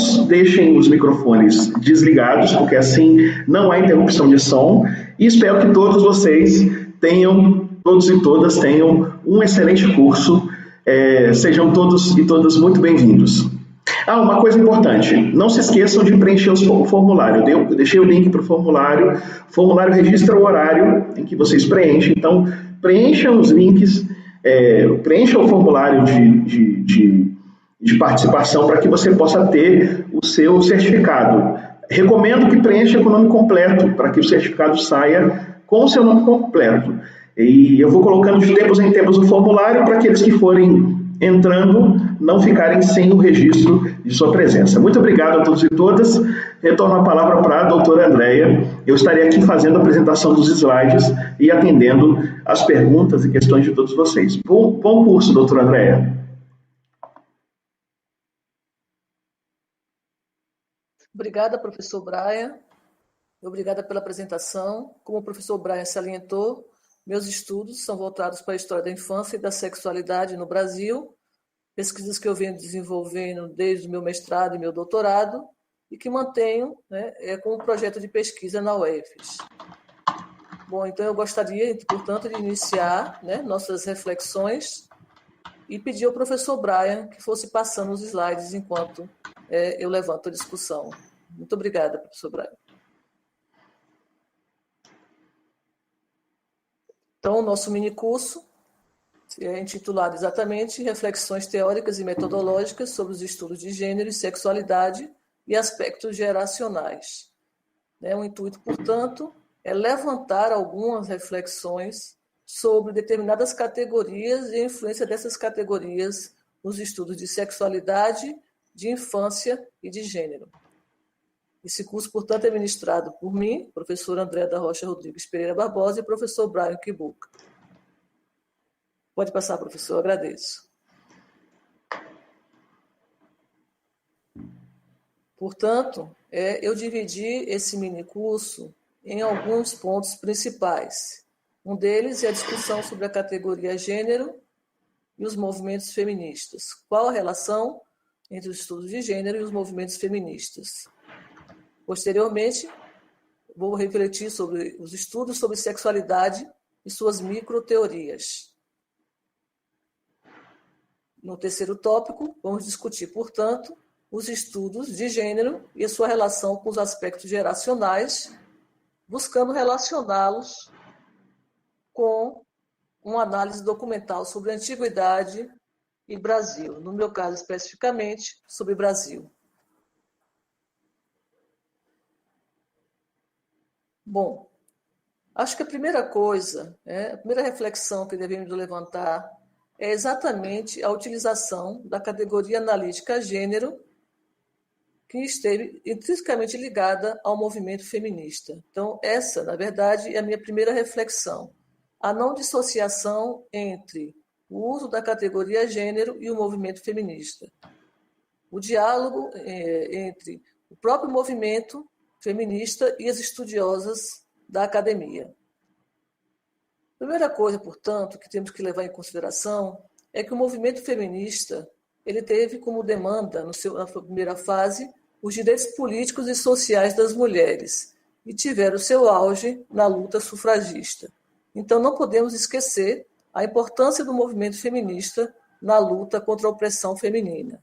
todos deixem os microfones desligados, porque assim não há interrupção de som, e espero que todos vocês tenham, todos e todas tenham um excelente curso. Sejam todos e todas muito bem-vindos. Uma coisa importante, não se esqueçam de preencher o formulário. Eu deixei o link para o formulário. O formulário registra o horário em que vocês preenchem, então preencham os links, preencham o formulário de participação para que você possa ter o seu certificado. Recomendo que preencha com o nome completo, para que o certificado saia com o seu nome completo. E eu vou colocando de tempos em tempos o formulário para aqueles que forem entrando não ficarem sem o registro de sua presença. Muito obrigado a todos e todas. Retorno a palavra para a doutora Andréia. Eu estarei aqui fazendo a apresentação dos slides e atendendo as perguntas e questões de todos vocês. Bom curso, doutora Andréia. Obrigada, professor Brian. Obrigada pela apresentação. Como o professor Brian salientou, meus estudos são voltados para a história da infância e da sexualidade no Brasil, pesquisas que eu venho desenvolvendo desde o meu mestrado e meu doutorado, e que mantenho como projeto de pesquisa na UFES. Bom, então eu gostaria, portanto, de iniciar nossas reflexões e pedir ao professor Brian que fosse passando os slides enquanto eu levanto a discussão. Muito obrigada, professor Brian. Então, o nosso minicurso é intitulado exatamente Reflexões Teóricas e Metodológicas sobre os Estudos de Gênero e Sexualidade e Aspectos Geracionais. O intuito, portanto, é levantar algumas reflexões sobre determinadas categorias e a influência dessas categorias nos estudos de sexualidade, de infância e de gênero. Esse curso, portanto, é ministrado por mim, professor André da Rocha Rodrigues Pereira Barbosa, e professor Brian Kibuka. Pode passar, professor, agradeço. Portanto, eu dividi esse minicurso em alguns pontos principais. Um deles é a discussão sobre a categoria gênero e os movimentos feministas. Qual a relação entre os estudos de gênero e os movimentos feministas? Posteriormente, vou refletir sobre os estudos sobre sexualidade e suas microteorias. No terceiro tópico, vamos discutir, portanto, os estudos de gênero e a sua relação com os aspectos geracionais, buscando relacioná-los com uma análise documental sobre a antiguidade e Brasil, no meu caso especificamente sobre Brasil. Bom, acho que a primeira coisa, a primeira reflexão que devemos levantar é exatamente a utilização da categoria analítica gênero, que esteve intrinsecamente ligada ao movimento feminista. Então, essa, na verdade, é a minha primeira reflexão. A não dissociação entre o uso da categoria gênero e o movimento feminista. O diálogo entre o próprio movimento feminista e as estudiosas da academia. A primeira coisa, portanto, que temos que levar em consideração é que o movimento feminista ele teve como demanda, na sua primeira fase, os direitos políticos e sociais das mulheres e tiveram seu auge na luta sufragista. Então, não podemos esquecer a importância do movimento feminista na luta contra a opressão feminina.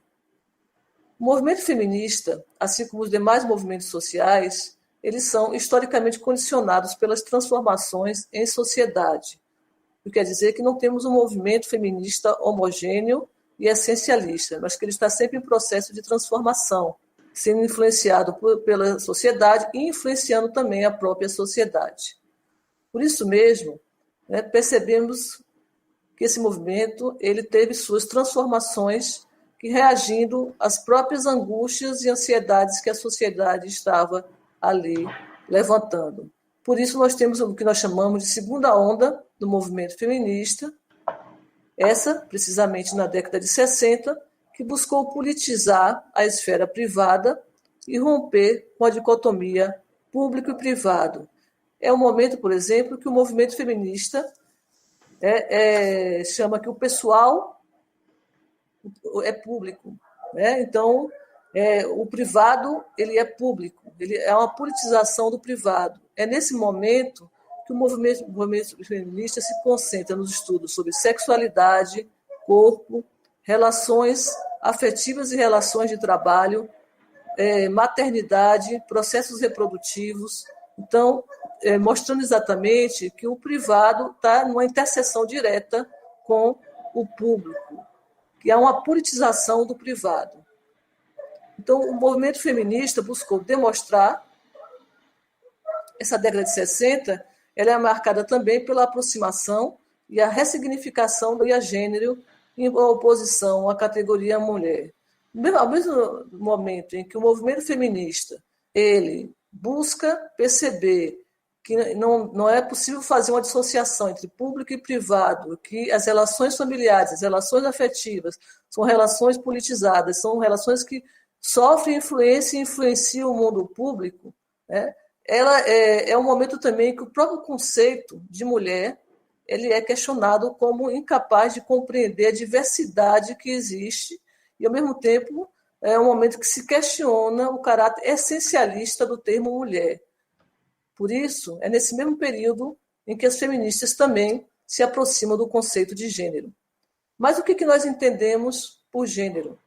O movimento feminista, assim como os demais movimentos sociais, eles são historicamente condicionados pelas transformações em sociedade. O que quer dizer que não temos um movimento feminista homogêneo e essencialista, mas que ele está sempre em processo de transformação, sendo influenciado pela sociedade e influenciando também a própria sociedade. Por isso mesmo, percebemos que esse movimento ele teve suas transformações que reagindo às próprias angústias e ansiedades que a sociedade estava ali levantando. Por isso nós temos o que nós chamamos de segunda onda do movimento feminista, essa precisamente na década de 60, que buscou politizar a esfera privada e romper com a dicotomia público e privado. É um momento, por exemplo, que o movimento feminista chama que o pessoal é público. Então, o privado ele é público, ele é uma politização do privado. É nesse momento que o movimento feminista se concentra nos estudos sobre sexualidade, corpo, relações afetivas e relações de trabalho, maternidade, processos reprodutivos. Então, mostrando exatamente que o privado está numa interseção direta com o público, que há uma politização do privado. Então, o movimento feminista buscou demonstrar, essa década de 60, ela é marcada também pela aproximação e a ressignificação do gênero em oposição à categoria mulher. Ao mesmo momento em que o movimento feminista ele busca perceber que não é possível fazer uma dissociação entre público e privado, que as relações familiares, as relações afetivas são relações politizadas, são relações que sofrem influência e influenciam o mundo público, né? Ela é um momento também que o próprio conceito de mulher ele é questionado como incapaz de compreender a diversidade que existe e, ao mesmo tempo, é um momento que se questiona o caráter essencialista do termo mulher. Por isso, é nesse mesmo período em que as feministas também se aproximam do conceito de gênero. Mas o que nós entendemos por gênero?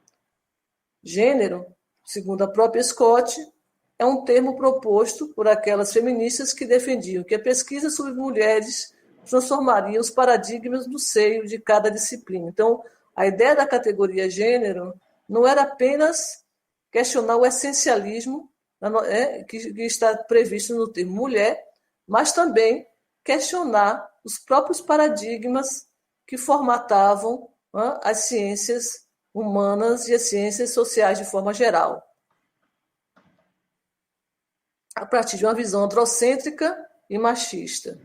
Gênero, segundo a própria Scott, é um termo proposto por aquelas feministas que defendiam que a pesquisa sobre mulheres transformaria os paradigmas no seio de cada disciplina. Então, a ideia da categoria gênero não era apenas questionar o essencialismo que está previsto no termo mulher, mas também questionar os próprios paradigmas que formatavam as ciências humanas e as ciências sociais de forma geral, a partir de uma visão androcêntrica e machista.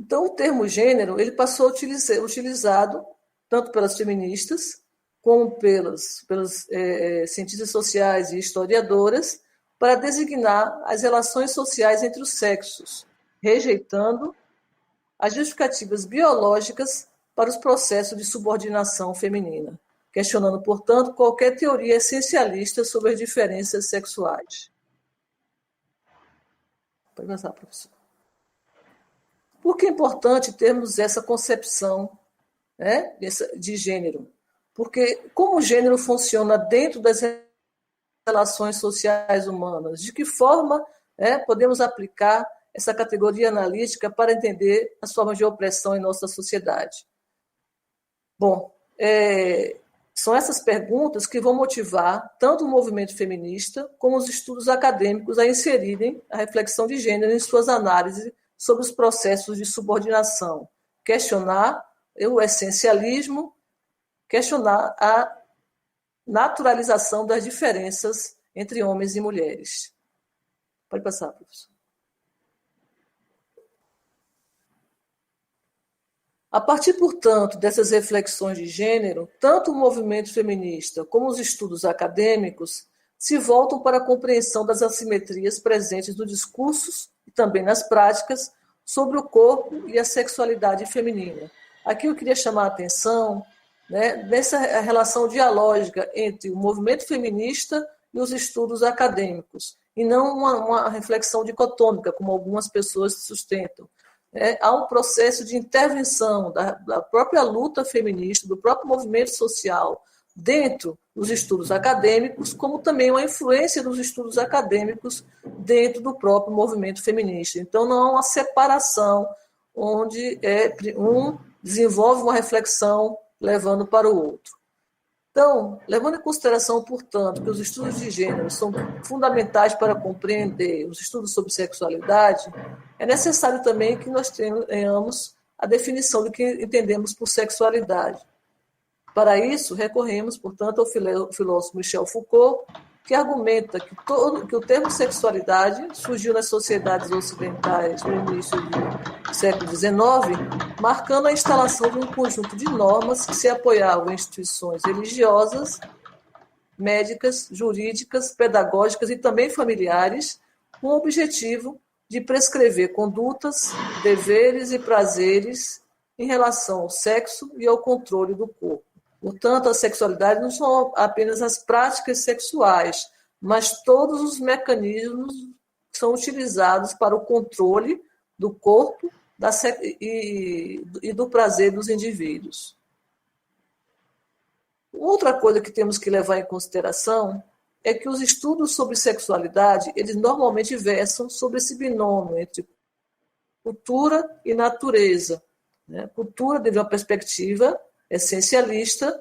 Então, o termo gênero ele passou a ser utilizado tanto pelas feministas como pelas cientistas sociais e historiadoras para designar as relações sociais entre os sexos, rejeitando as justificativas biológicas para os processos de subordinação feminina, questionando, portanto, qualquer teoria essencialista sobre as diferenças sexuais. Pode passar, professor. Por que é importante termos essa concepção, né, de gênero? Porque como o gênero funciona dentro das relações sociais humanas? De que forma podemos aplicar essa categoria analítica para entender as formas de opressão em nossa sociedade? Bom, são essas perguntas que vão motivar tanto o movimento feminista como os estudos acadêmicos a inserirem a reflexão de gênero em suas análises sobre os processos de subordinação, questionar o essencialismo, questionar a naturalização das diferenças entre homens e mulheres. Pode passar, professor. A partir, portanto, dessas reflexões de gênero, tanto o movimento feminista como os estudos acadêmicos se voltam para a compreensão das assimetrias presentes nos discursos e também nas práticas sobre o corpo e a sexualidade feminina. Aqui eu queria chamar a atenção nessa relação dialógica entre o movimento feminista e os estudos acadêmicos, e não uma reflexão dicotômica, como algumas pessoas sustentam. Há um processo de intervenção da própria luta feminista, do próprio movimento social, dentro dos estudos acadêmicos, como também uma influência dos estudos acadêmicos dentro do próprio movimento feminista. Então, não há uma separação onde um desenvolve uma reflexão levando para o outro. Então, levando em consideração, portanto, que os estudos de gênero são fundamentais para compreender os estudos sobre sexualidade, é necessário também que nós tenhamos a definição do que entendemos por sexualidade. Para isso, recorremos, portanto, ao filósofo Michel Foucault, que argumenta que o termo sexualidade surgiu nas sociedades ocidentais no início do século XIX, marcando a instalação de um conjunto de normas que se apoiavam em instituições religiosas, médicas, jurídicas, pedagógicas e também familiares, com o objetivo de prescrever condutas, deveres e prazeres em relação ao sexo e ao controle do corpo. Portanto, a sexualidade não são apenas as práticas sexuais, mas todos os mecanismos que são utilizados para o controle do corpo e do prazer dos indivíduos. Outra coisa que temos que levar em consideração é que os estudos sobre sexualidade, eles normalmente versam sobre esse binômio entre cultura e natureza. Né? Cultura desde uma perspectiva essencialista,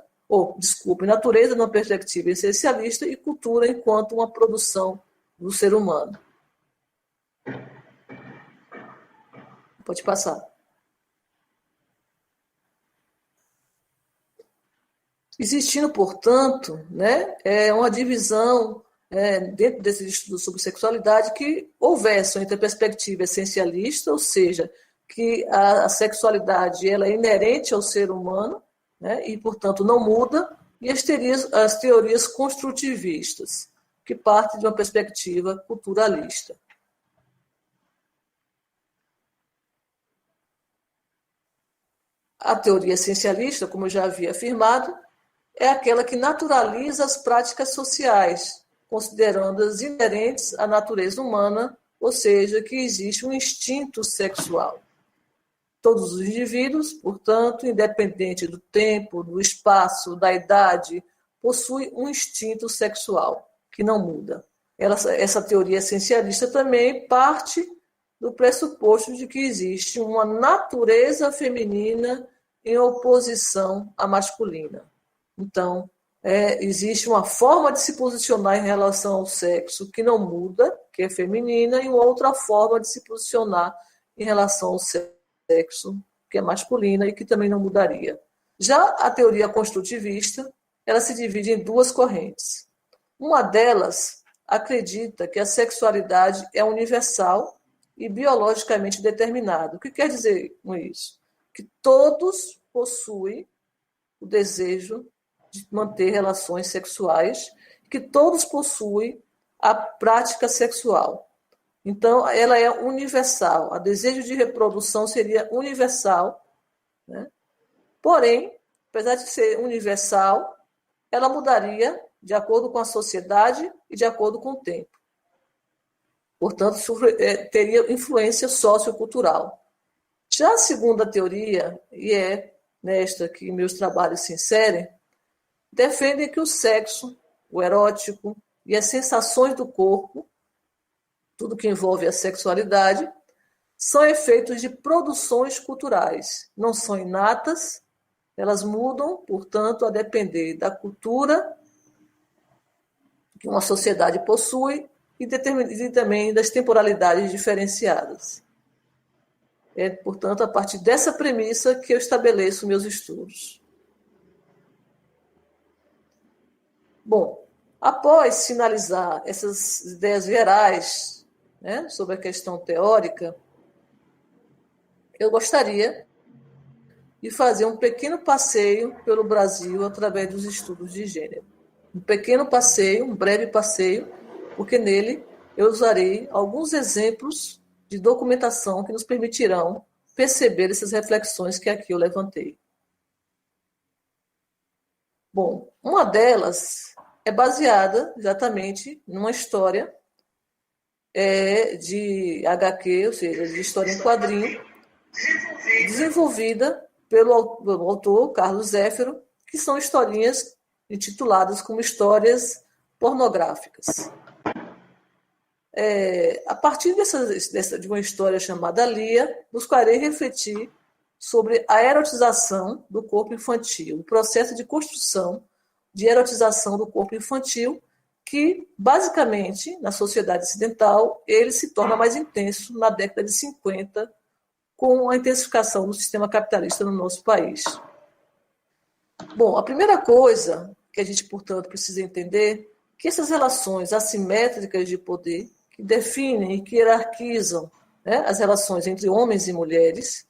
natureza numa perspectiva essencialista e cultura enquanto uma produção do ser humano. Pode passar. Existindo, portanto, né, uma divisão dentro desse estudo sobre sexualidade que houvesse entre a perspectiva essencialista, ou seja, que a sexualidade ela é inerente ao ser humano, né, e, portanto, não muda, e as teorias construtivistas, que partem de uma perspectiva culturalista. A teoria essencialista, como eu já havia afirmado, é aquela que naturaliza as práticas sociais, considerando-as inerentes à natureza humana, ou seja, que existe um instinto sexual. Todos os indivíduos, portanto, independente do tempo, do espaço, da idade, possuem um instinto sexual, que não muda. Essa teoria essencialista também parte do pressuposto de que existe uma natureza feminina em oposição à masculina. Então, existe uma forma de se posicionar em relação ao sexo que não muda, que é feminina, e outra forma de se posicionar em relação ao sexo, que é masculina e que também não mudaria. Já a teoria construtivista, ela se divide em duas correntes. Uma delas acredita que a sexualidade é universal e biologicamente determinada. O que quer dizer com isso? Que todos possuem o desejo de manter relações sexuais, que todos possuem a prática sexual. Então, ela é universal. O desejo de reprodução seria universal, né? Porém, apesar de ser universal, ela mudaria de acordo com a sociedade e de acordo com o tempo. Portanto, teria influência sociocultural. Já a segunda teoria, e é nesta que meus trabalhos se inserem, defendem que o sexo, o erótico e as sensações do corpo, tudo que envolve a sexualidade, são efeitos de produções culturais. Não são inatas, elas mudam, portanto, a depender da cultura que uma sociedade possui e também das temporalidades diferenciadas. É, portanto, a partir dessa premissa que eu estabeleço meus estudos. Bom, após finalizar essas ideias gerais, né, sobre a questão teórica, eu gostaria de fazer um pequeno passeio pelo Brasil através dos estudos de gênero. Um pequeno passeio, um breve passeio, porque nele eu usarei alguns exemplos de documentação que nos permitirão perceber essas reflexões que aqui eu levantei. Bom, uma delas é baseada exatamente numa história de HQ, ou seja, de história em quadrinho, desenvolvida pelo autor Carlos Zéfiro, que são historinhas intituladas como histórias pornográficas. A partir de uma história chamada Lia, buscarei refletir sobre a erotização do corpo infantil, o processo de construção de erotização do corpo infantil, que, basicamente, na sociedade ocidental, ele se torna mais intenso na década de 50, com a intensificação do sistema capitalista no nosso país. Bom, a primeira coisa que a gente, portanto, precisa entender é que essas relações assimétricas de poder, que definem e que hierarquizam, né, as relações entre homens e mulheres,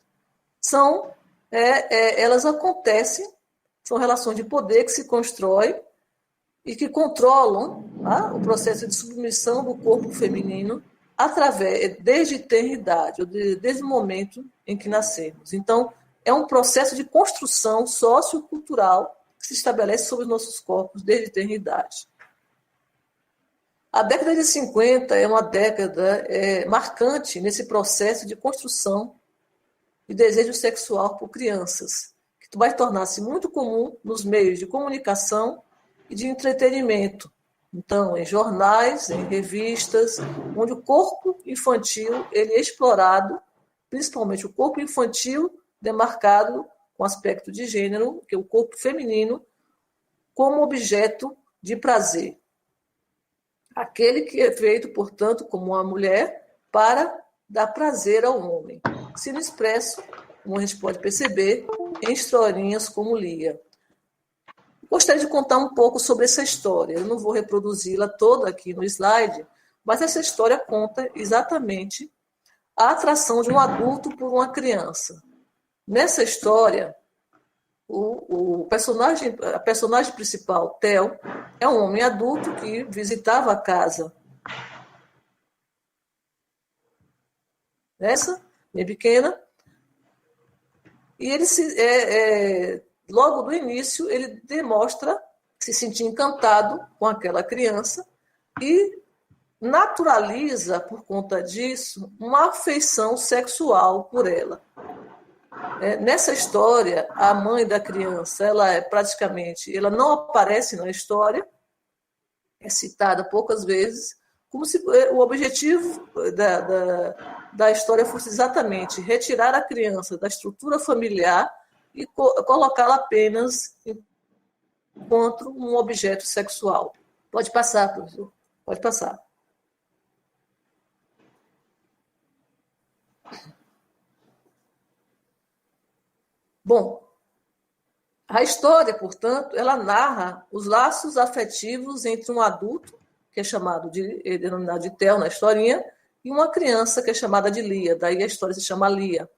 elas acontecem, são relações de poder que se constroem e que controlam o processo de submissão do corpo feminino desde tenra idade, ou desde o momento em que nascemos. Então, é um processo de construção sociocultural que que se estabelece sobre os nossos corpos desde a eternidade. A década de 50 é uma década marcante nesse processo de construção de desejo sexual por crianças, que vai tornar-se muito comum nos meios de comunicação e de entretenimento. Então, em jornais, em revistas, onde o corpo infantil ele é explorado, principalmente o corpo infantil demarcado com aspecto de gênero, que é o corpo feminino, como objeto de prazer. Aquele que é feito, portanto, como uma mulher para dar prazer ao homem. Sendo expresso, como a gente pode perceber, em historinhas como Lia. Gostaria de contar um pouco sobre essa história. Eu não vou reproduzi-la toda aqui no slide, mas essa história conta exatamente a atração de um adulto por uma criança. Nessa história, a personagem principal, Theo, é um homem adulto que visitava a casa bem pequena, e ele logo do início ele demonstra se sentir encantado com aquela criança e naturaliza, por conta disso, uma afeição sexual por ela. Nessa história, a mãe da criança, ela não aparece na história, é citada poucas vezes, como se o objetivo da história fosse exatamente retirar a criança da estrutura familiar e colocá-la apenas enquanto um objeto sexual. Pode passar, professor. Pode passar. Bom, a história, portanto, ela narra os laços afetivos entre um adulto, que é denominado de Theo na historinha, e uma criança que é chamada de Lia, daí a história se chama Lia.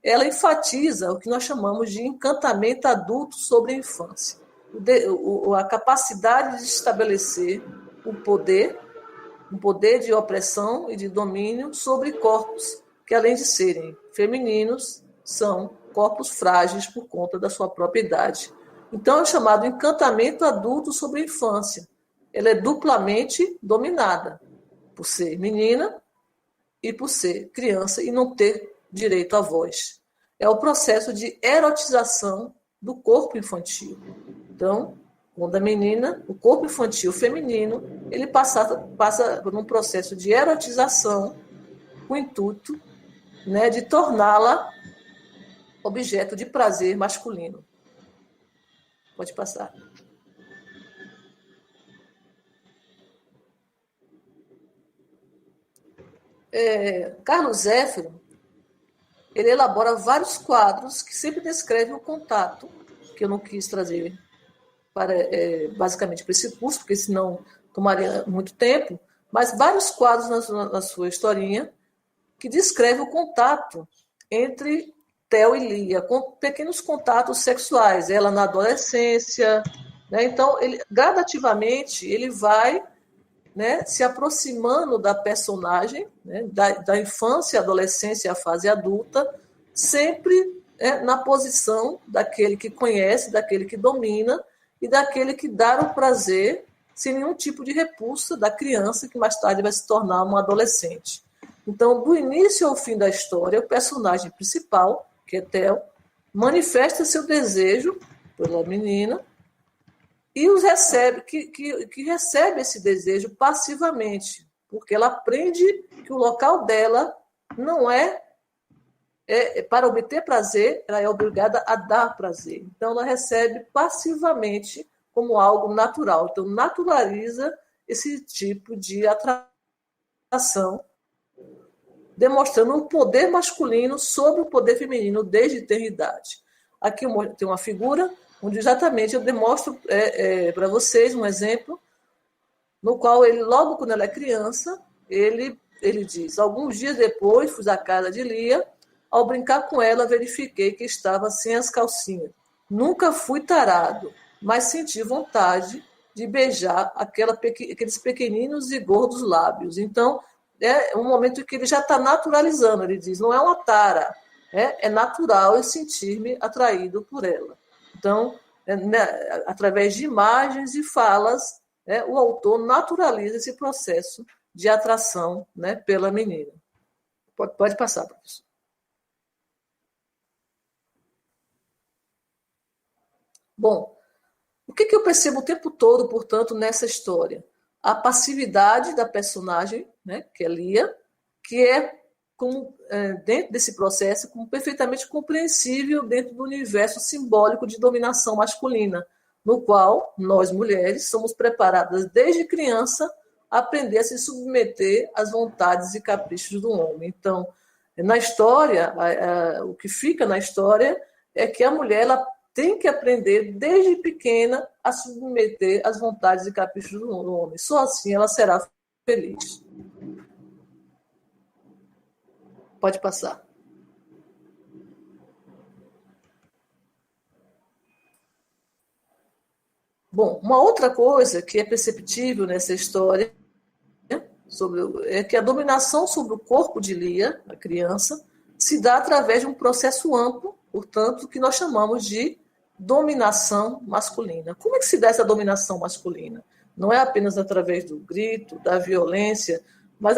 Ela enfatiza o que nós chamamos de encantamento adulto sobre a infância. A capacidade de estabelecer um poder de opressão e de domínio sobre corpos que, além de serem femininos, são corpos frágeis por conta da sua própria idade. Então, é chamado encantamento adulto sobre a infância. Ela é duplamente dominada, por ser menina e por ser criança e não ter direito à voz. É o processo de erotização do corpo infantil. Então, quando a menina, o corpo infantil feminino, ele passa por um processo de erotização com o intuito, de torná-la objeto de prazer masculino. Pode passar. Carlos Zéfiro, ele elabora vários quadros que sempre descrevem o contato, que eu não quis trazer basicamente para esse curso, porque senão tomaria muito tempo, mas vários quadros na sua historinha que descrevem o contato entre Theo e Lia, com pequenos contatos sexuais, ela na adolescência, Então, gradativamente, ele vai se aproximando da personagem, da infância, adolescência e a fase adulta, sempre na posição daquele que conhece, daquele que domina e daquele que dá o prazer sem nenhum tipo de repulsa da criança que mais tarde vai se tornar uma adolescente. Então, do início ao fim da história, o personagem principal, que é Theo, manifesta seu desejo pela menina e que recebe esse desejo passivamente, porque ela aprende que o local dela não para obter prazer, ela é obrigada a dar prazer. Então, ela recebe passivamente como algo natural. Então, naturaliza esse tipo de atração, demonstrando um poder masculino sobre o poder feminino desde a eternidade. Aqui tem uma figura onde exatamente eu demonstro para vocês um exemplo no qual ele, logo quando ela é criança, ele diz: alguns dias depois fui à casa de Lia, ao brincar com ela verifiquei que estava sem as calcinhas. Nunca fui tarado, mas senti vontade de beijar aqueles pequeninos e gordos lábios. Então, é um momento em que ele já está naturalizando, ele diz, não é uma tara, é natural eu sentir-me atraído por ela. Então, através de imagens e falas, o autor naturaliza esse processo de atração, pela menina. Pode passar, professor. Bom, o que eu percebo o tempo todo, portanto, nessa história? A passividade da personagem, que é Lia, que dentro desse processo, como perfeitamente compreensível dentro do universo simbólico de dominação masculina, no qual nós, mulheres, somos preparadas desde criança a aprender a se submeter às vontades e caprichos do homem. Então, na história, o que fica na história é que a mulher ela tem que aprender desde pequena a submeter às vontades e caprichos do homem. Só assim ela será feliz. Pode passar. Bom, uma outra coisa que é perceptível nessa história é que a dominação sobre o corpo de Lia, a criança, se dá através de um processo amplo, portanto, que nós chamamos de dominação masculina. Como é que se dá essa dominação masculina? Não é apenas através do grito, da violência, mas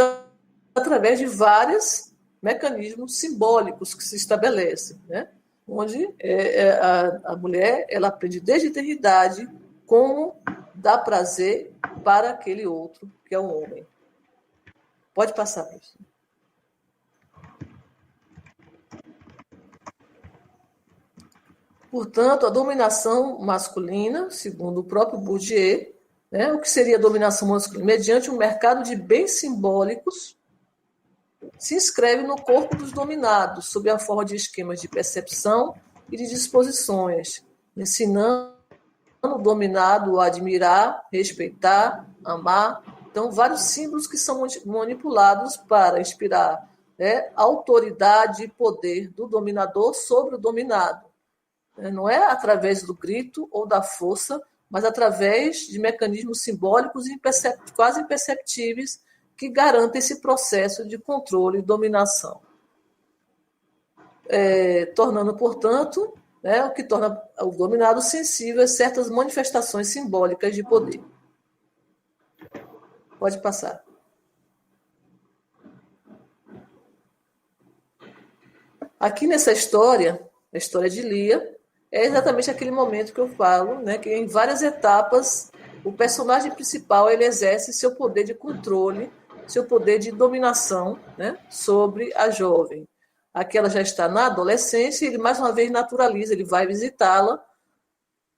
através de vários mecanismos simbólicos que se estabelecem, onde a mulher ela aprende desde a eternidade como dar prazer para aquele outro, que é o homem. Pode passar, professor. Portanto, a dominação masculina, segundo o próprio Bourdieu, o que seria a dominação masculina? Mediante um mercado de bens simbólicos, se inscreve no corpo dos dominados, sob a forma de esquemas de percepção e de disposições, ensinando o dominado a admirar, respeitar, amar. Então, vários símbolos que são manipulados para inspirar autoridade e poder do dominador sobre o dominado. Não é através do grito ou da força, mas através de mecanismos simbólicos quase imperceptíveis que garantem esse processo de controle e dominação. Tornando, portanto, o que torna o dominado sensível a certas manifestações simbólicas de poder. Pode passar. Aqui nessa história, a história de Lia, é exatamente aquele momento que eu falo, que em várias etapas o personagem principal ele exerce seu poder de controle, seu poder de dominação sobre a jovem. Aqui ela já está na adolescência e ele mais uma vez naturaliza, ele vai visitá-la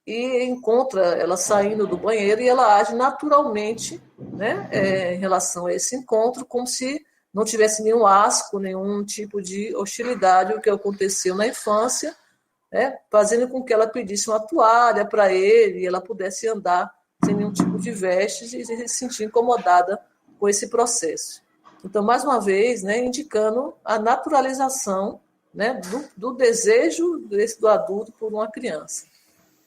e encontra ela saindo do banheiro e ela age naturalmente em relação a esse encontro, como se não tivesse nenhum asco, nenhum tipo de hostilidade, o que aconteceu na infância, fazendo com que ela pedisse uma toalha para ele e ela pudesse andar sem nenhum tipo de vestes e se sentir incomodada com esse processo. Então, mais uma vez, indicando a naturalização do desejo do adulto por uma criança.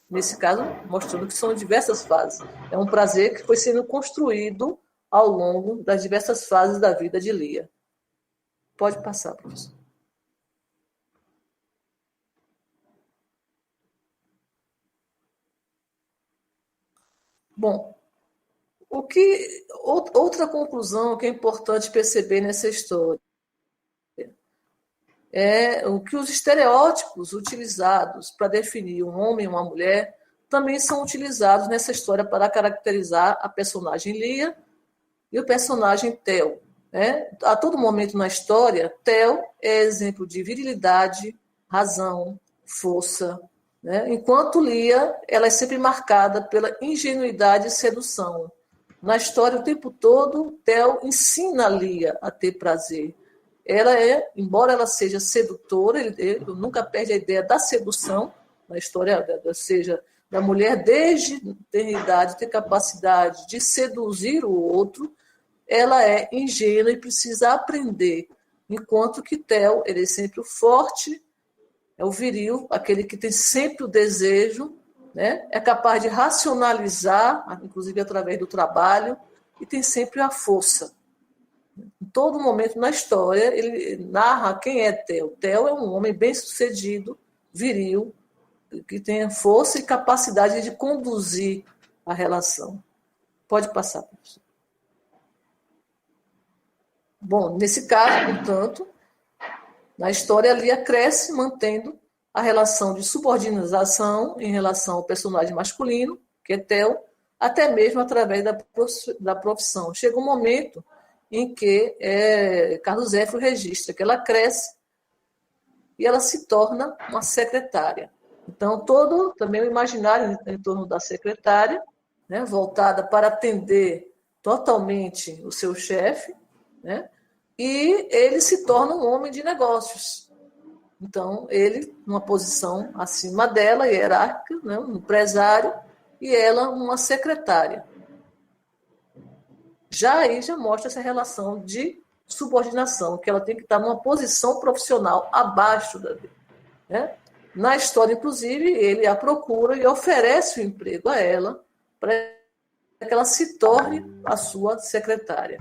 Nesse caso, mostrando que são diversas fases. É um prazer que foi sendo construído ao longo das diversas fases da vida de Lia. Pode passar, professor. Bom, outra conclusão que é importante perceber nessa história é o que os estereótipos utilizados para definir um homem e uma mulher também são utilizados nessa história para caracterizar a personagem Lia e o personagem Theo. A todo momento na história, Theo é exemplo de virilidade, razão, força, enquanto Lia ela é sempre marcada pela ingenuidade e sedução. Na história, o tempo todo, Theo ensina Lia a ter prazer. Ela embora ela seja sedutora, ele nunca perde a ideia da sedução, na história, ou seja, da mulher desde a eternidade ter capacidade de seduzir o outro, ela é ingênua e precisa aprender, enquanto que Theo ele é sempre o forte, é o viril, aquele que tem sempre o desejo, é capaz de racionalizar, inclusive através do trabalho, e tem sempre a força. Em todo momento na história, ele narra quem é Theo. Theo é um homem bem-sucedido, viril, que tenha força e capacidade de conduzir a relação. Pode passar, professor. Bom, nesse caso, portanto, na história, Lia cresce mantendo a relação de subordinação em relação ao personagem masculino, que é Theo, até mesmo através da profissão. Chega um momento em que Carlos Zéfiro registra que ela cresce e ela se torna uma secretária. Então, todo também o imaginário em torno da secretária, né, voltada para atender totalmente o seu chefe, né, e ele se torna um homem de negócios. Então, ele, numa posição acima dela, hierárquica, né, um empresário, e ela uma secretária. Já aí já mostra essa relação de subordinação, que ela tem que estar numa posição profissional abaixo da dele. Né? Na história, inclusive, ele a procura e oferece o emprego a ela para que ela se torne a sua secretária.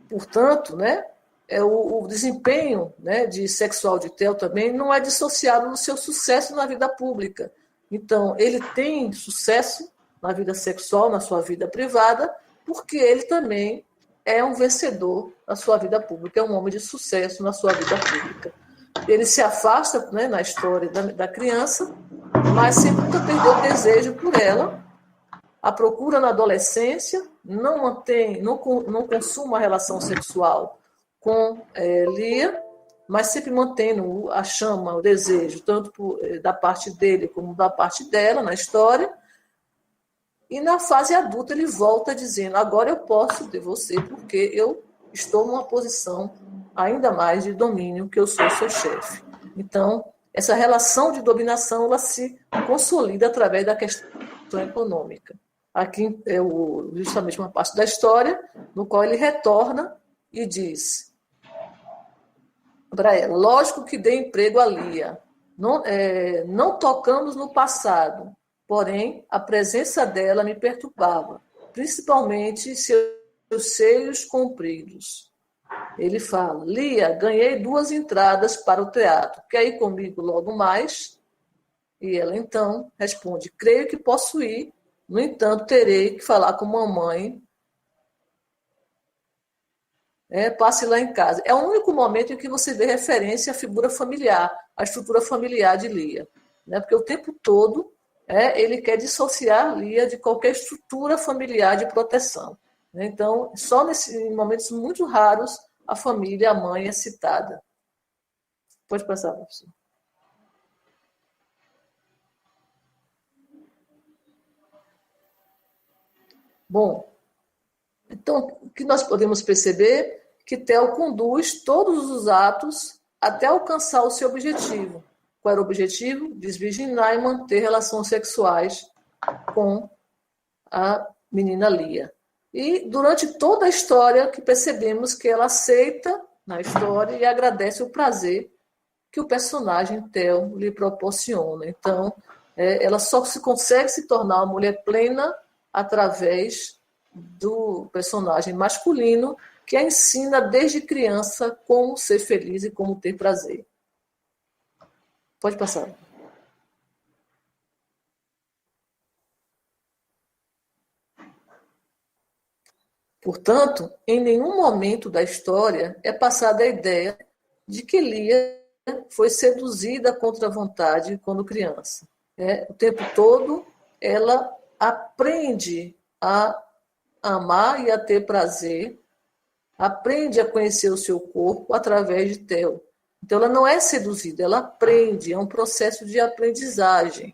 Portanto, né, o desempenho, né, sexual de Theo também não é dissociado do seu sucesso na vida pública. Então, ele tem sucesso na vida sexual, na sua vida privada, porque ele também é um vencedor na sua vida pública, é um homem de sucesso na sua vida pública. Ele se afasta, né, na história da criança, mas sempre nunca perdeu o desejo por ela, a procura na adolescência, não consuma uma relação sexual com Lia, mas sempre mantendo a chama, o desejo, tanto da parte dele como da parte dela na história. E na fase adulta ele volta dizendo, agora eu posso ter você porque eu estou numa posição ainda mais de domínio, que eu sou seu chefe. Então, essa relação de dominação ela se consolida através da questão econômica. Aqui é justamente uma parte da história no qual ele retorna e diz para ela, lógico que dei emprego a Lia, não tocamos no passado, porém a presença dela me perturbava, principalmente seus seios compridos. Ele fala, Lia, ganhei 2 entradas para o teatro, quer ir comigo logo mais? E ela então responde, creio que posso ir, no entanto terei que falar com mamãe, passe lá em casa. É o único momento em que você vê referência à figura familiar, à estrutura familiar de Lia. Né? Porque o tempo todo ele quer dissociar Lia de qualquer estrutura familiar de proteção. Né? Então, só em momentos muito raros, a família, a mãe é citada. Pode passar, professor. Bom, então, o que nós podemos perceber que Theo conduz todos os atos até alcançar o seu objetivo. Qual era o objetivo? Desvirginar e manter relações sexuais com a menina Lia. E durante toda a história que percebemos que ela aceita na história e agradece o prazer que o personagem Theo lhe proporciona. Então, ela só consegue se tornar uma mulher plena através do personagem masculino que a ensina desde criança como ser feliz e como ter prazer. Pode passar. Portanto, em nenhum momento da história é passada a ideia de que Lia foi seduzida contra a vontade quando criança. O tempo todo ela aprende a amar e a ter prazer, aprende a conhecer o seu corpo através de Theo. Então, ela não é seduzida, ela aprende, é um processo de aprendizagem.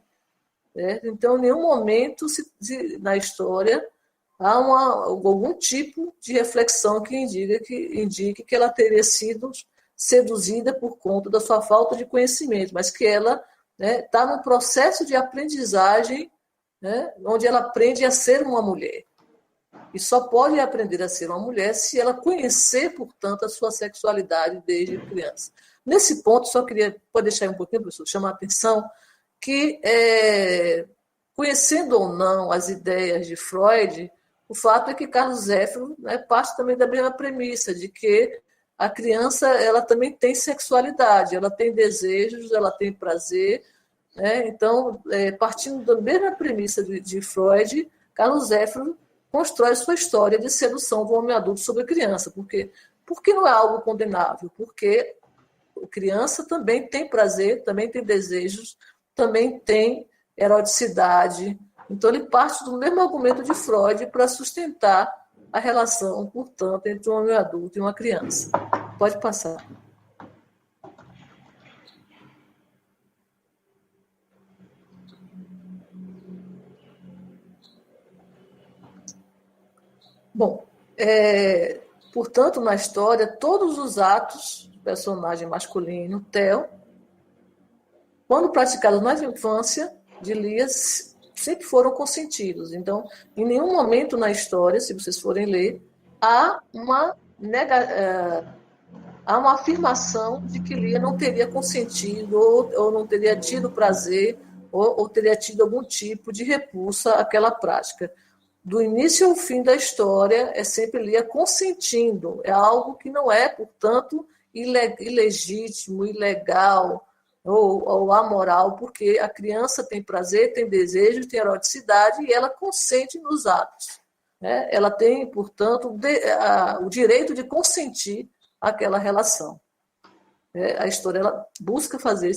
Então, em nenhum momento na história há algum tipo de reflexão que indique que ela teria sido seduzida por conta da sua falta de conhecimento, mas que ela está num processo de aprendizagem, onde ela aprende a ser uma mulher. E só pode aprender a ser uma mulher se ela conhecer, portanto, a sua sexualidade desde criança. Nesse ponto, só pode deixar aí um pouquinho, professor, chamar a atenção que, conhecendo ou não as ideias de Freud, o fato é que Carlos Zéfiro parte também da mesma premissa, de que a criança ela também tem sexualidade, ela tem desejos, ela tem prazer, né? Então, partindo da mesma premissa de Freud, Carlos Zéfiro constrói sua história de sedução do homem adulto sobre a criança. Por que não é algo condenável? Porque a criança também tem prazer, também tem desejos, também tem eroticidade. Então, ele parte do mesmo argumento de Freud para sustentar a relação, portanto, entre um homem adulto e uma criança. Pode passar. Bom, portanto, na história, todos os atos do personagem masculino, Theo, quando praticados na infância de Lia, sempre foram consentidos. Então, em nenhum momento na história, se vocês forem ler, há uma afirmação de que Lia não teria consentido ou não teria tido prazer ou teria tido algum tipo de repulsa àquela prática. Do início ao fim da história, é sempre Lia consentindo. É algo que não é, portanto, ilegítimo, ilegal ou amoral, porque a criança tem prazer, tem desejo, tem eroticidade e ela consente nos atos. Né? Ela tem, portanto, o direito de consentir aquela relação. A história ela busca fazer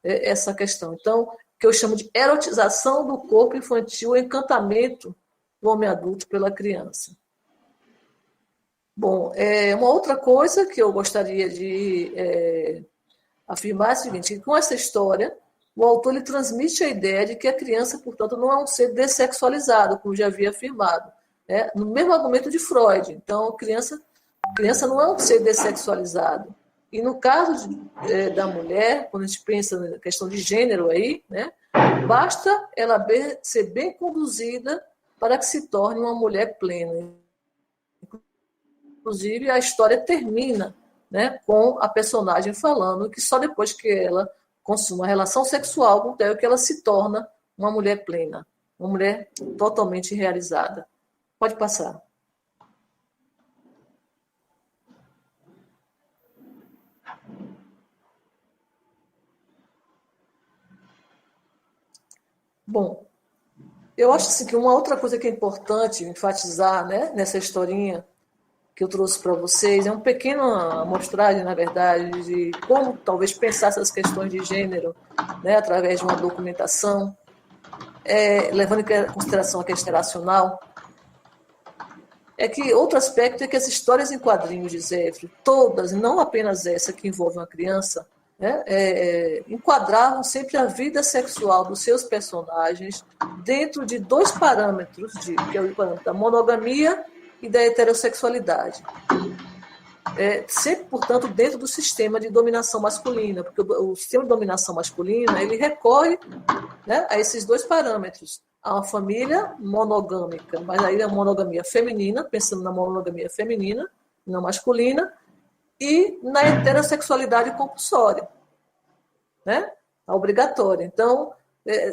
essa questão. Então, que eu chamo de erotização do corpo infantil, o encantamento do homem adulto pela criança. Bom, uma outra coisa que eu gostaria de afirmar é o seguinte, que com essa história, o autor ele transmite a ideia de que a criança, portanto, não é um ser dessexualizado, como já havia afirmado, né? No mesmo argumento de Freud. Então, a criança não é um ser dessexualizado. E no caso da mulher, quando a gente pensa na questão de gênero aí, né, basta ela ser bem conduzida para que se torne uma mulher plena. Inclusive, a história termina, né, com a personagem falando que só depois que ela consuma relação sexual com o Theo que ela se torna uma mulher plena, uma mulher totalmente realizada. Pode passar. Bom, eu acho assim, que uma outra coisa que é importante enfatizar, né, nessa historinha que eu trouxe para vocês, é uma pequena amostragem, na verdade, de como talvez pensar essas questões de gênero, né, através de uma documentação, levando em consideração a questão racional. É que outro aspecto é que as histórias em quadrinhos de Zéfiro, todas, não apenas essa que envolve uma criança, né, enquadravam sempre a vida sexual dos seus personagens dentro de dois parâmetros, que é o parâmetro da monogamia e da heterossexualidade. Sempre, portanto, dentro do sistema de dominação masculina, porque o sistema de dominação masculina ele recorre, né, a esses dois parâmetros. Há uma família monogâmica, mas aí é a monogamia feminina, pensando na monogamia feminina, não masculina, e na heterossexualidade compulsória, né? A obrigatória. Então,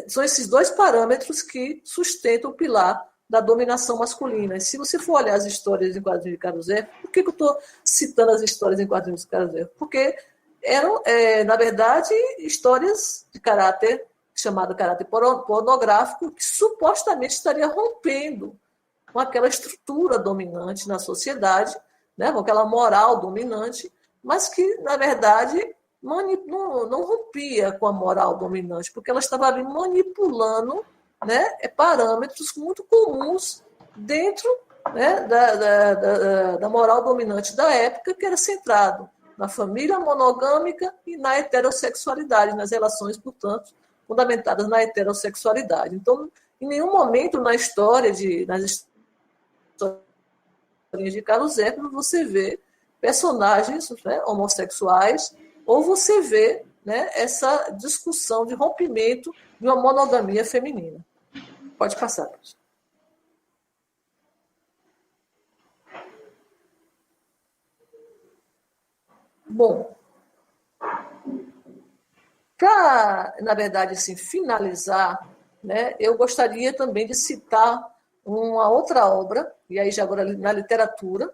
são esses dois parâmetros que sustentam o pilar da dominação masculina. E se você for olhar as histórias em quadrinhos de Carlos Zéfiro, por que eu estou citando as histórias em quadrinhos de Carlos Zéfiro? Porque eram, na verdade, histórias de caráter pornográfico, que supostamente estaria rompendo com aquela estrutura dominante na sociedade, né, com aquela moral dominante, mas que, na verdade, não rompia com a moral dominante, porque ela estava ali manipulando, né, parâmetros muito comuns dentro, né, da moral dominante da época, que era centrado na família monogâmica e na heterossexualidade, nas relações, portanto, fundamentadas na heterossexualidade. Então, em nenhum momento nas histórias de Carlos Zéfiro você vê personagens, né, homossexuais, ou você vê, né, essa discussão de rompimento de uma monogamia feminina. Pode passar. Bom, para, na verdade, assim, finalizar, né, eu gostaria também de citar uma outra obra, e aí já agora na literatura,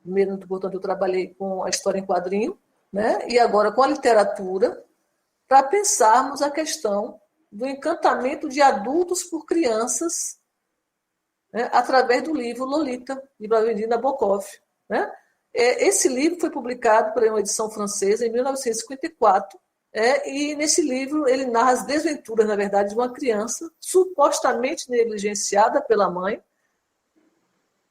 Primeiro, portanto, eu trabalhei com a história em quadrinho, né? E agora com a literatura, para pensarmos a questão do encantamento de adultos por crianças, né? Através do livro Lolita, de Vladimir Nabokov, né? Esse livro foi publicado por uma edição francesa em 1954, e nesse livro ele narra as desventuras, na verdade, de uma criança supostamente negligenciada pela mãe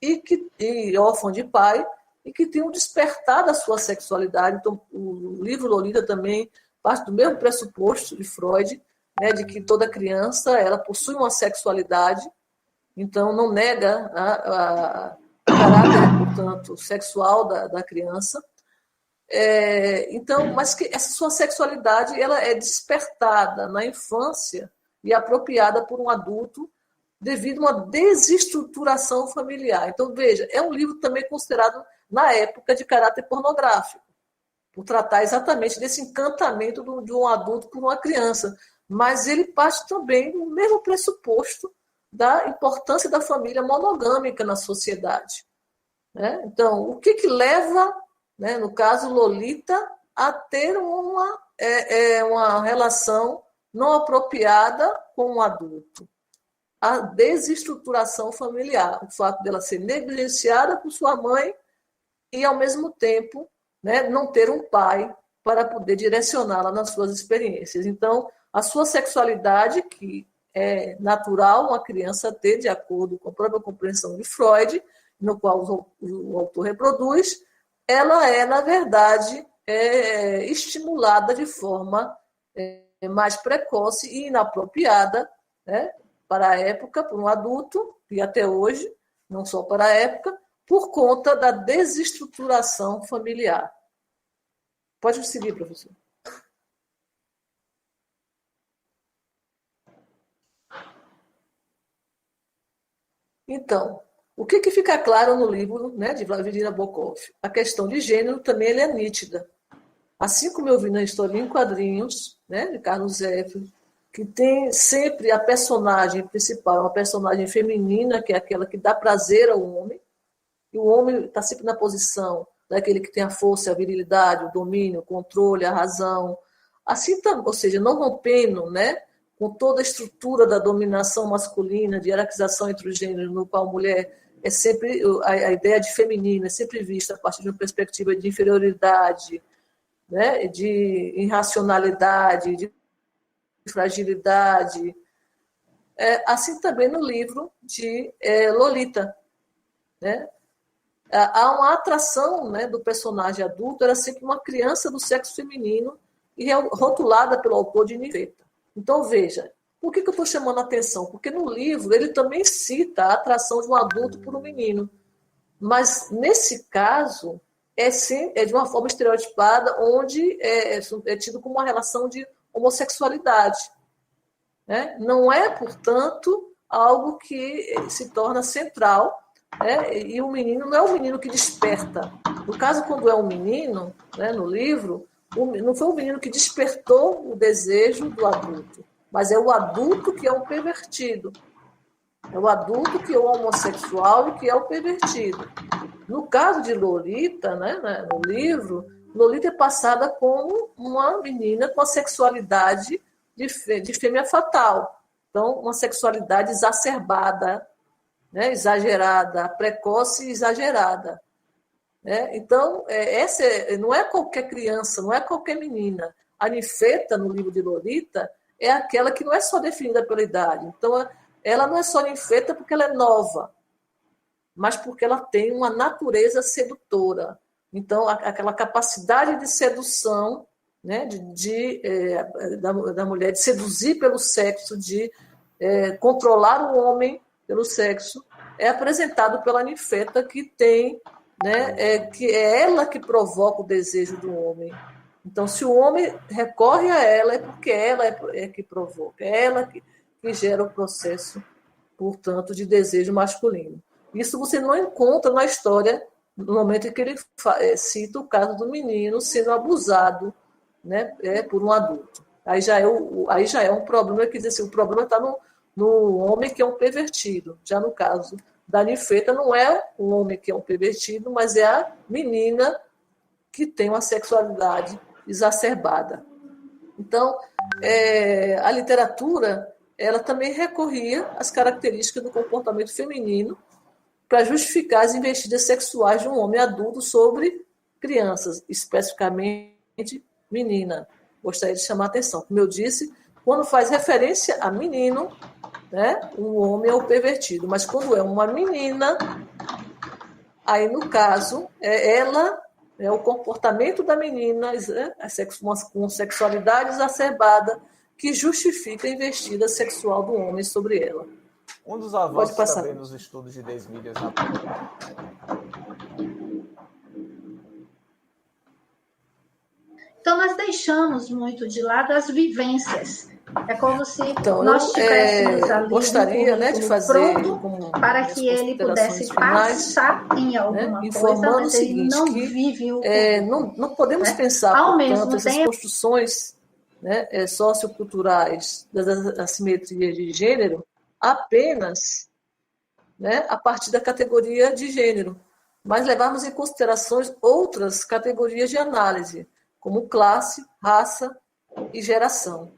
e órfã de pai, e que tem um despertar da sua sexualidade. Então, o livro Lolita também parte do mesmo pressuposto de Freud, né, de que toda criança ela possui uma sexualidade, então não nega o caráter, portanto, sexual da criança. Então, mas que essa sua sexualidade ela é despertada na infância e apropriada por um adulto devido a uma desestruturação familiar. Então, veja, é um livro também considerado, na época, de caráter pornográfico, por tratar exatamente desse encantamento de um adulto por uma criança. Mas ele parte também do mesmo pressuposto da importância da família monogâmica na sociedade, né? Então, o que leva, né, no caso Lolita, a ter uma relação não apropriada com um adulto? A desestruturação familiar, o fato dela ser negligenciada por sua mãe e, ao mesmo tempo, né, não ter um pai para poder direcioná-la nas suas experiências. Então, a sua sexualidade, que é natural uma criança ter, de acordo com a própria compreensão de Freud, no qual o autor reproduz, ela é, na verdade, estimulada de forma mais precoce e inapropriada, né, para a época, por um adulto, e até hoje, não só para a época, por conta da desestruturação familiar. Pode seguir, professor. Então, o que fica claro no livro, né, de Vladimir Nabokov? A questão de gênero também ele é nítida. Assim como eu vi na História em Quadrinhos, né, de Carlos Zeffirelli, que tem sempre a personagem principal, uma personagem feminina, que é aquela que dá prazer ao homem, e o homem está sempre na posição daquele que tem a força, a virilidade, o domínio, o controle, a razão. Assim, ou seja, não rompendo, né, com toda a estrutura da dominação masculina, de hierarquização entre os gêneros, no qual a mulher é sempre, a ideia de feminina é sempre vista a partir de uma perspectiva de inferioridade, né, de irracionalidade, de fragilidade. Assim também no livro de Lolita, né? Há uma atração, né, do personagem adulto, era sempre uma criança do sexo feminino e rotulada pelo autor de ninfeta. Então, veja, por que eu estou chamando a atenção? Porque no livro ele também cita a atração de um adulto por um menino, mas nesse caso é de uma forma estereotipada, onde é tido como uma relação de homossexualidade, né? Não é, portanto, algo que se torna central, né? E o menino não é o menino que desperta. No caso, quando é um menino, né, no livro, não foi o menino que despertou o desejo do adulto, mas é o adulto que é um pervertido. É o adulto que é o homossexual e que é o pervertido. No caso de Lolita, né, no livro, Lolita é passada como uma menina com a sexualidade de fêmea fatal. Então, uma sexualidade exacerbada, né, exagerada, precoce e exagerada. Né? Então, essa não é qualquer criança, não é qualquer menina. A ninfeta, no livro de Lolita, é aquela que não é só definida pela idade. Então, ela não é só ninfeta porque ela é nova, mas porque ela tem uma natureza sedutora. Então, aquela capacidade de sedução, né, da mulher, de seduzir pelo sexo, de controlar o homem pelo sexo, é apresentado pela ninfeta, que tem, né, que é ela que provoca o desejo do homem. Então, se o homem recorre a ela, é porque ela é que provoca, é ela que gera o processo, portanto, de desejo masculino. Isso você não encontra na história, no momento em que ele cita o caso do menino sendo abusado, né, por um adulto. Aí já é um problema, quer dizer assim, o problema está no homem que é um pervertido. Já no caso da ninfeta não é um homem que é um pervertido, mas é a menina que tem uma sexualidade exacerbada. Então, a literatura ela também recorria às características do comportamento feminino para justificar as investidas sexuais de um homem adulto sobre crianças, especificamente menina. Gostaria de chamar a atenção. Como eu disse, quando faz referência a menino, né, um homem é o pervertido, mas quando é uma menina, aí no caso, ela, o comportamento da menina, né, com sexualidade exacerbada, que justifica a investida sexual do homem sobre ela. Um dos avanços também nos estudos de desmídias na Então, nós deixamos muito de lado as vivências. É como se nós tivéssemos ali gostaria, um de fazer pronto para que ele pudesse passar em alguma coisa, mas ele não vive o não podemos pensar, portanto, essas construções socioculturais das assimetrias de gênero apenas a partir da categoria de gênero, mas levarmos em consideração outras categorias de análise, como classe, raça e geração.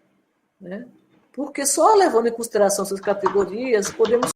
Porque só levando em consideração essas categorias podemos